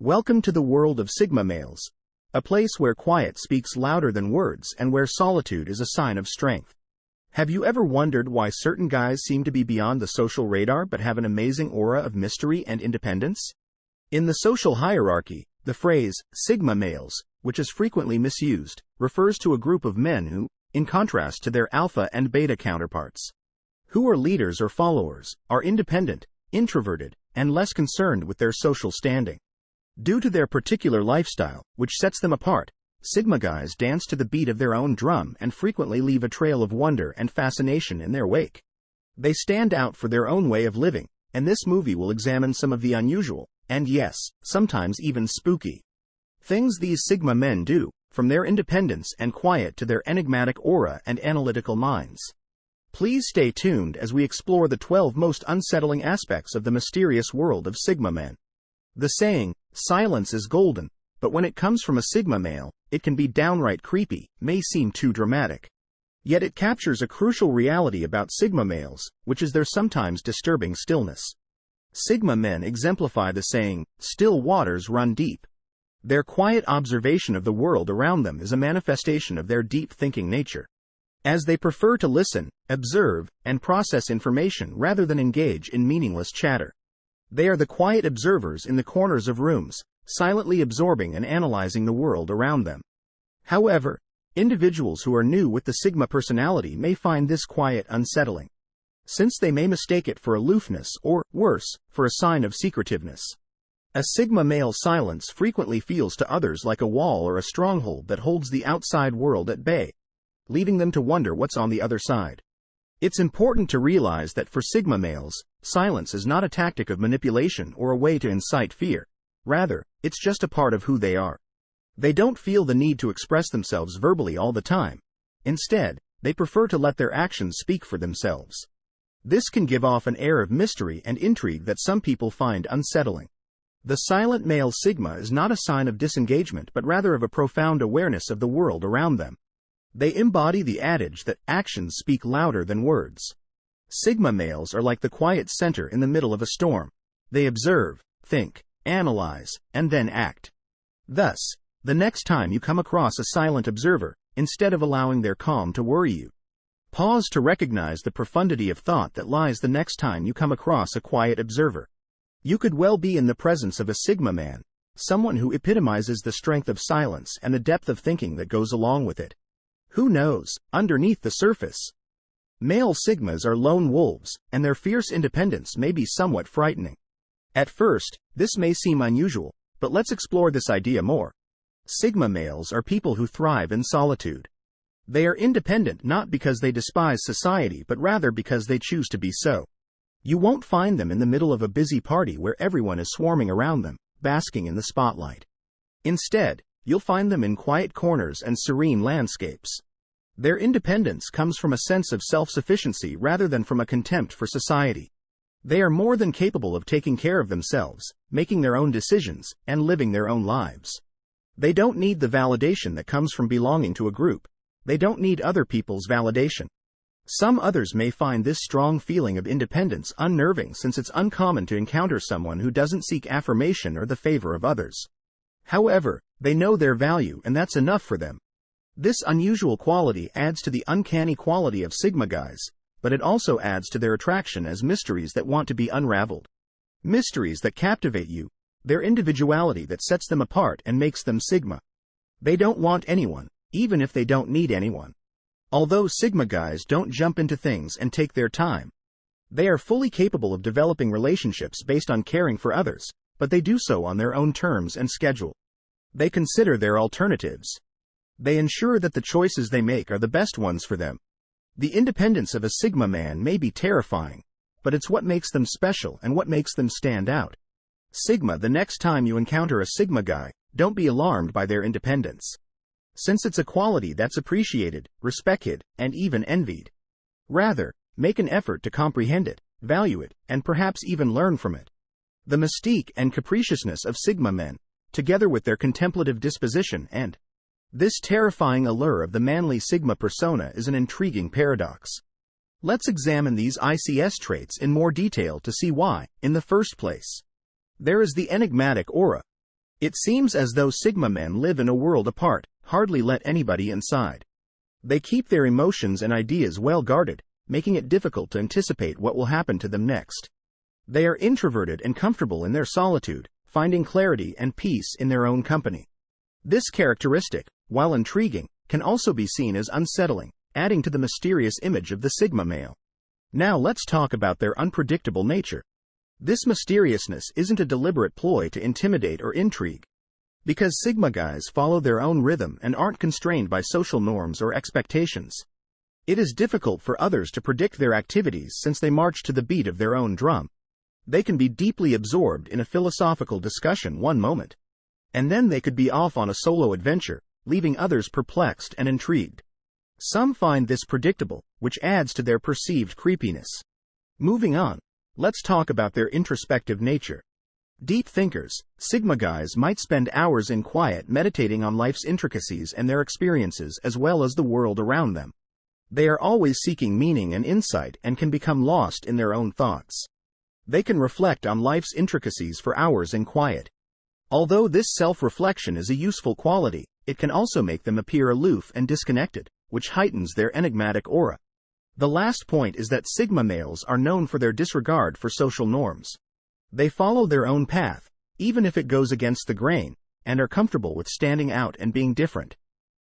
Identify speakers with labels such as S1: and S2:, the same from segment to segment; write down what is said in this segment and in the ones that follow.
S1: Welcome to the world of Sigma males, a place where quiet speaks louder than words and where solitude is a sign of strength. Have you ever wondered why certain guys seem to be beyond the social radar but have an amazing aura of mystery and independence? In the social hierarchy, the phrase Sigma males, which is frequently misused, refers to a group of men who, in contrast to their alpha and beta counterparts, who are leaders or followers, are independent, introverted, and less concerned with their social standing. Due to their particular lifestyle, which sets them apart, Sigma guys dance to the beat of their own drum and frequently leave a trail of wonder and fascination in their wake. They stand out for their own way of living, and this movie will examine some of the unusual, and yes, sometimes even spooky, things these Sigma men do, from their independence and quiet to their enigmatic aura and analytical minds. Please stay tuned as we explore the 12 most unsettling aspects of the mysterious world of Sigma men. The saying, silence is golden, but when it comes from a Sigma male, it can be downright creepy, may seem too dramatic. Yet it captures a crucial reality about Sigma males, which is their sometimes disturbing stillness. Sigma men exemplify the saying, still waters run deep. Their quiet observation of the world around them is a manifestation of their deep thinking nature. As they prefer to listen, observe, and process information rather than engage in meaningless chatter. They are the quiet observers in the corners of rooms, silently absorbing and analyzing the world around them. However, individuals who are new with the Sigma personality may find this quiet unsettling, since they may mistake it for aloofness or, worse, for a sign of secretiveness. A Sigma male silence frequently feels to others like a wall or a stronghold that holds the outside world at bay, leaving them to wonder what's on the other side. It's important to realize that for Sigma males, silence is not a tactic of manipulation or a way to incite fear. Rather, it's just a part of who they are. They don't feel the need to express themselves verbally all the time. Instead, they prefer to let their actions speak for themselves. This can give off an air of mystery and intrigue that some people find unsettling. The silent male Sigma is not a sign of disengagement but rather of a profound awareness of the world around them. They embody the adage that actions speak louder than words. Sigma males are like the quiet center in the middle of a storm. They observe, think, analyze, and then act. Thus, the next time you come across a silent observer, instead of allowing their calm to worry you, pause to recognize the profundity of thought that lies the next time you come across a quiet observer. You could well be in the presence of a Sigma man, someone who epitomizes the strength of silence and the depth of thinking that goes along with it. Who knows, underneath the surface? Male Sigmas are lone wolves, and their fierce independence may be somewhat frightening. At first, this may seem unusual, but let's explore this idea more. Sigma males are people who thrive in solitude. They are independent not because they despise society but rather because they choose to be so. You won't find them in the middle of a busy party where everyone is swarming around them, basking in the spotlight. Instead, you'll find them in quiet corners and serene landscapes. Their independence comes from a sense of self-sufficiency rather than from a contempt for society. They are more than capable of taking care of themselves, making their own decisions, and living their own lives. They don't need the validation that comes from belonging to a group. They don't need other people's validation. Some others may find this strong feeling of independence unnerving since it's uncommon to encounter someone who doesn't seek affirmation or the favor of others. However, they know their value and that's enough for them. This unusual quality adds to the uncanny quality of Sigma guys, but it also adds to their attraction as mysteries that want to be unraveled. Mysteries that captivate you, their individuality that sets them apart and makes them Sigma. They don't want anyone, even if they don't need anyone. Although Sigma guys don't jump into things and take their time, they are fully capable of developing relationships based on caring for others, but they do so on their own terms and schedule. They consider their alternatives. They ensure that the choices they make are the best ones for them. The independence of a Sigma man may be terrifying, but it's what makes them special and what makes them stand out. Sigma, the next time you encounter a Sigma guy, don't be alarmed by their independence, since it's a quality that's appreciated, respected, and even envied. Rather, make an effort to comprehend it, value it, and perhaps even learn from it. The mystique and capriciousness of Sigma men, together with their contemplative disposition and this terrifying allure of the manly Sigma persona is an intriguing paradox. Let's examine these ICS traits in more detail to see why, in the first place. There is the enigmatic aura. It seems as though Sigma men live in a world apart, hardly let anybody inside. They keep their emotions and ideas well guarded, making it difficult to anticipate what will happen to them next. They are introverted and comfortable in their solitude, finding clarity and peace in their own company. This characteristic, while intriguing, can also be seen as unsettling, adding to the mysterious image of the Sigma male. Now let's talk about their unpredictable nature. This mysteriousness isn't a deliberate ploy to intimidate or intrigue. Because Sigma guys follow their own rhythm and aren't constrained by social norms or expectations. It is difficult for others to predict their activities since they march to the beat of their own drum. They can be deeply absorbed in a philosophical discussion one moment, and then they could be off on a solo adventure, leaving others perplexed and intrigued. Some find this predictable, which adds to their perceived creepiness. Moving on, let's talk about their introspective nature. Deep thinkers, Sigma guys might spend hours in quiet meditating on life's intricacies and their experiences as well as the world around them. They are always seeking meaning and insight and can become lost in their own thoughts. They can reflect on life's intricacies for hours in quiet. Although this self-reflection is a useful quality, it can also make them appear aloof and disconnected, which heightens their enigmatic aura. The last point is that Sigma males are known for their disregard for social norms. They follow their own path, even if it goes against the grain, and are comfortable with standing out and being different.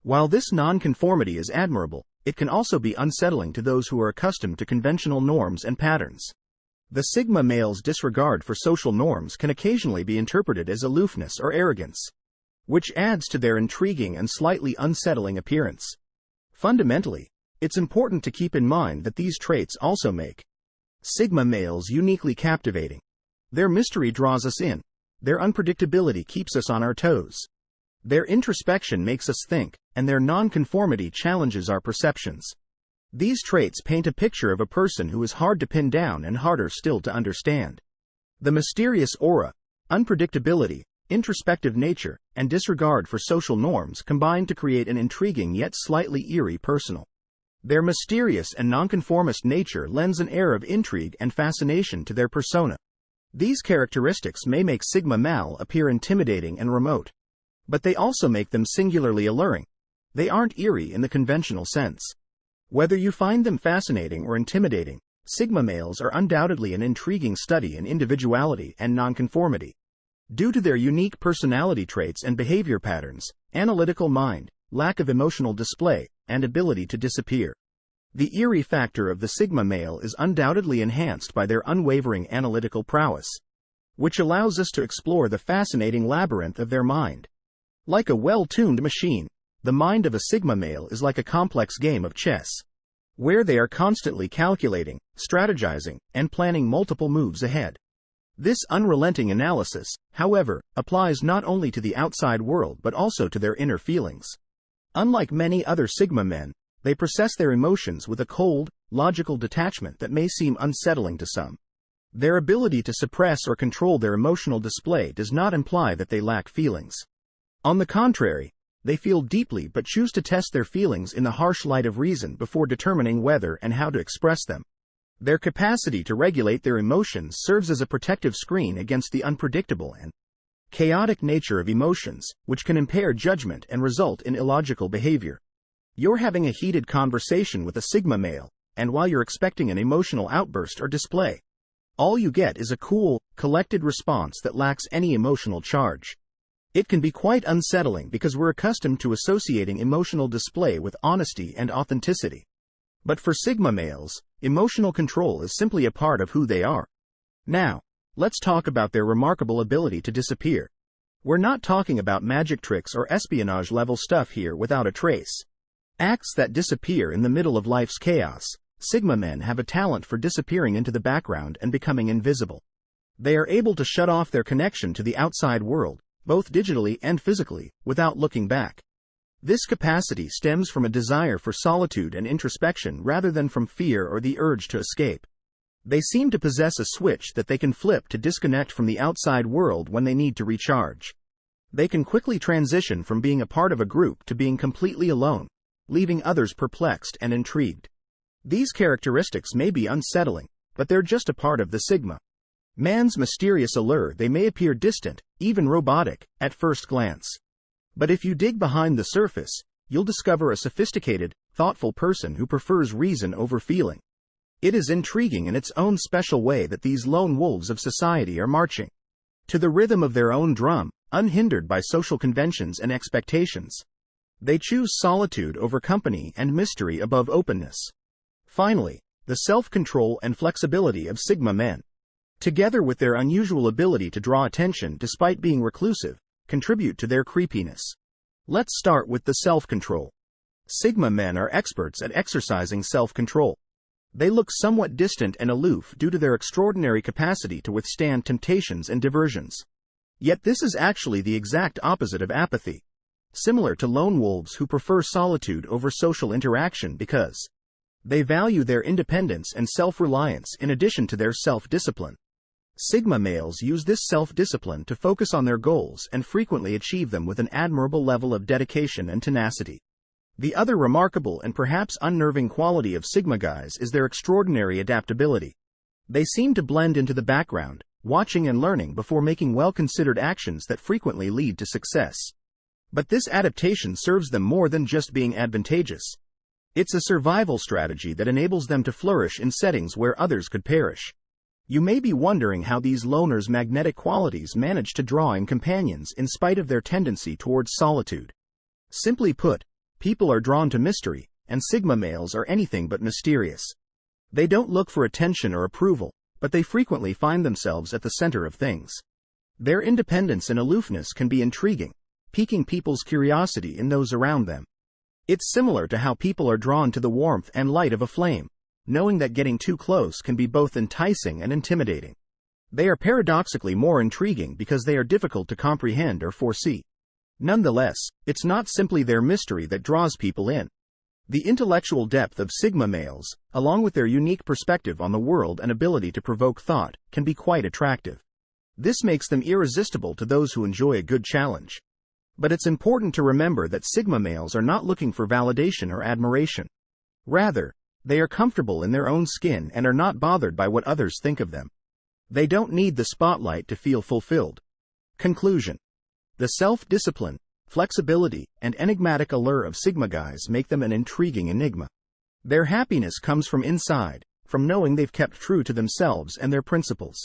S1: While this nonconformity is admirable, it can also be unsettling to those who are accustomed to conventional norms and patterns. The Sigma male's disregard for social norms can occasionally be interpreted as aloofness or arrogance, which adds to their intriguing and slightly unsettling appearance. Fundamentally, it's important to keep in mind that these traits also make Sigma males uniquely captivating. Their mystery draws us in. Their unpredictability keeps us on our toes. Their introspection makes us think, and their nonconformity challenges our perceptions. These traits paint a picture of a person who is hard to pin down and harder still to understand. The mysterious aura, unpredictability, introspective nature, and disregard for social norms combine to create an intriguing yet slightly eerie personal. Their mysterious and nonconformist nature lends an air of intrigue and fascination to their persona. These characteristics may make Sigma male appear intimidating and remote, but they also make them singularly alluring. They aren't eerie in the conventional sense. Whether you find them fascinating or intimidating, Sigma males are undoubtedly an intriguing study in individuality and nonconformity. Due to their unique personality traits and behavior patterns, analytical mind, lack of emotional display, and ability to disappear. The eerie factor of the Sigma male is undoubtedly enhanced by their unwavering analytical prowess, which allows us to explore the fascinating labyrinth of their mind. Like a well-tuned machine, the mind of a Sigma male is like a complex game of chess, where they are constantly calculating, strategizing, and planning multiple moves ahead. This unrelenting analysis, however, applies not only to the outside world but also to their inner feelings. Unlike many other Sigma men, they process their emotions with a cold, logical detachment that may seem unsettling to some. Their ability to suppress or control their emotional display does not imply that they lack feelings. On the contrary, they feel deeply but choose to test their feelings in the harsh light of reason before determining whether and how to express them. Their capacity to regulate their emotions serves as a protective screen against the unpredictable and chaotic nature of emotions, which can impair judgment and result in illogical behavior. You're having a heated conversation with a Sigma male, and while you're expecting an emotional outburst or display, all you get is a cool, collected response that lacks any emotional charge. It can be quite unsettling because we're accustomed to associating emotional display with honesty and authenticity. But for Sigma males, emotional control is simply a part of who they are. Now, let's talk about their remarkable ability to disappear. We're not talking about magic tricks or espionage-level stuff here without a trace. Acts that disappear in the middle of life's chaos. Sigma men have a talent for disappearing into the background and becoming invisible. They are able to shut off their connection to the outside world, both digitally and physically, without looking back. This capacity stems from a desire for solitude and introspection rather than from fear or the urge to escape. They seem to possess a switch that they can flip to disconnect from the outside world when they need to recharge. They can quickly transition from being a part of a group to being completely alone, leaving others perplexed and intrigued. These characteristics may be unsettling, but they're just a part of the Sigma Man's mysterious allure, they may appear distant, even robotic, at first glance. But if you dig behind the surface, you'll discover a sophisticated, thoughtful person who prefers reason over feeling. It is intriguing in its own special way that these lone wolves of society are marching to the rhythm of their own drum, unhindered by social conventions and expectations. They choose solitude over company and mystery above openness. Finally, the self-control and flexibility of Sigma men, together with their unusual ability to draw attention despite being reclusive, contribute to their creepiness. Let's start with the self-control. Sigma men are experts at exercising self-control. They look somewhat distant and aloof due to their extraordinary capacity to withstand temptations and diversions. Yet this is actually the exact opposite of apathy. Similar to lone wolves who prefer solitude over social interaction because they value their independence and self-reliance in addition to their self-discipline. Sigma males use this self-discipline to focus on their goals and frequently achieve them with an admirable level of dedication and tenacity. The other remarkable and perhaps unnerving quality of Sigma guys is their extraordinary adaptability. They seem to blend into the background, watching and learning before making well-considered actions that frequently lead to success. But this adaptation serves them more than just being advantageous. It's a survival strategy that enables them to flourish in settings where others could perish. You may be wondering how these loners' magnetic qualities manage to draw in companions in spite of their tendency towards solitude. Simply put, people are drawn to mystery, and Sigma males are anything but mysterious. They don't look for attention or approval, but they frequently find themselves at the center of things. Their independence and aloofness can be intriguing, piquing people's curiosity in those around them. It's similar to how people are drawn to the warmth and light of a flame, knowing that getting too close can be both enticing and intimidating. They are paradoxically more intriguing because they are difficult to comprehend or foresee. Nonetheless, it's not simply their mystery that draws people in. The intellectual depth of Sigma males, along with their unique perspective on the world and ability to provoke thought, can be quite attractive. This makes them irresistible to those who enjoy a good challenge. But it's important to remember that Sigma males are not looking for validation or admiration. Rather, they are comfortable in their own skin and are not bothered by what others think of them. They don't need the spotlight to feel fulfilled. Conclusion. The self-discipline, flexibility, and enigmatic allure of Sigma guys make them an intriguing enigma. Their happiness comes from inside, from knowing they've kept true to themselves and their principles.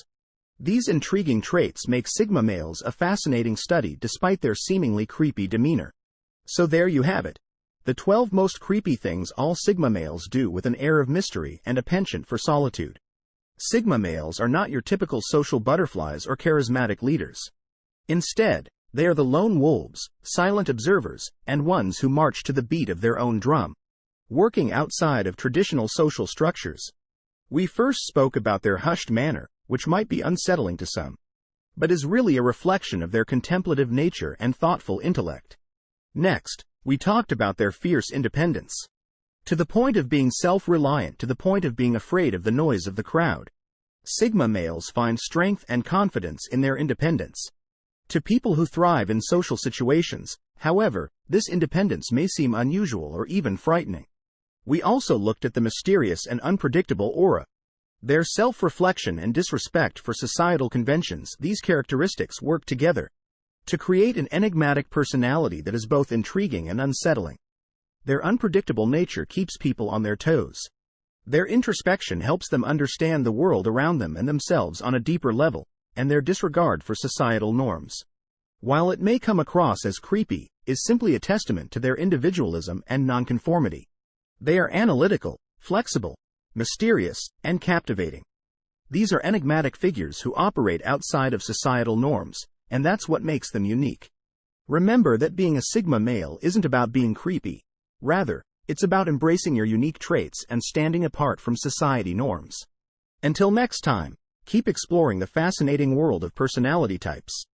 S1: These intriguing traits make Sigma males a fascinating study despite their seemingly creepy demeanor. So there you have it. The 12 most creepy things all Sigma males do with an air of mystery and a penchant for solitude. Sigma males are not your typical social butterflies or charismatic leaders. Instead, they are the lone wolves, silent observers, and ones who march to the beat of their own drum, working outside of traditional social structures. We first spoke about their hushed manner, which might be unsettling to some, but is really a reflection of their contemplative nature and thoughtful intellect. Next, we talked about their fierce independence. To the point of being self-reliant, to the point of being afraid of the noise of the crowd. Sigma males find strength and confidence in their independence. To people who thrive in social situations, however, this independence may seem unusual or even frightening. We also looked at the mysterious and unpredictable aura. Their self-reflection and disrespect for societal conventions, these characteristics work together to create an enigmatic personality that is both intriguing and unsettling. Their unpredictable nature keeps people on their toes. Their introspection helps them understand the world around them and themselves on a deeper level, and their disregard for societal norms, while it may come across as creepy, is simply a testament to their individualism and nonconformity. They are analytical, flexible, mysterious, and captivating. These are enigmatic figures who operate outside of societal norms, and that's what makes them unique. Remember that being a Sigma male isn't about being creepy. Rather, it's about embracing your unique traits and standing apart from society norms. Until next time, keep exploring the fascinating world of personality types.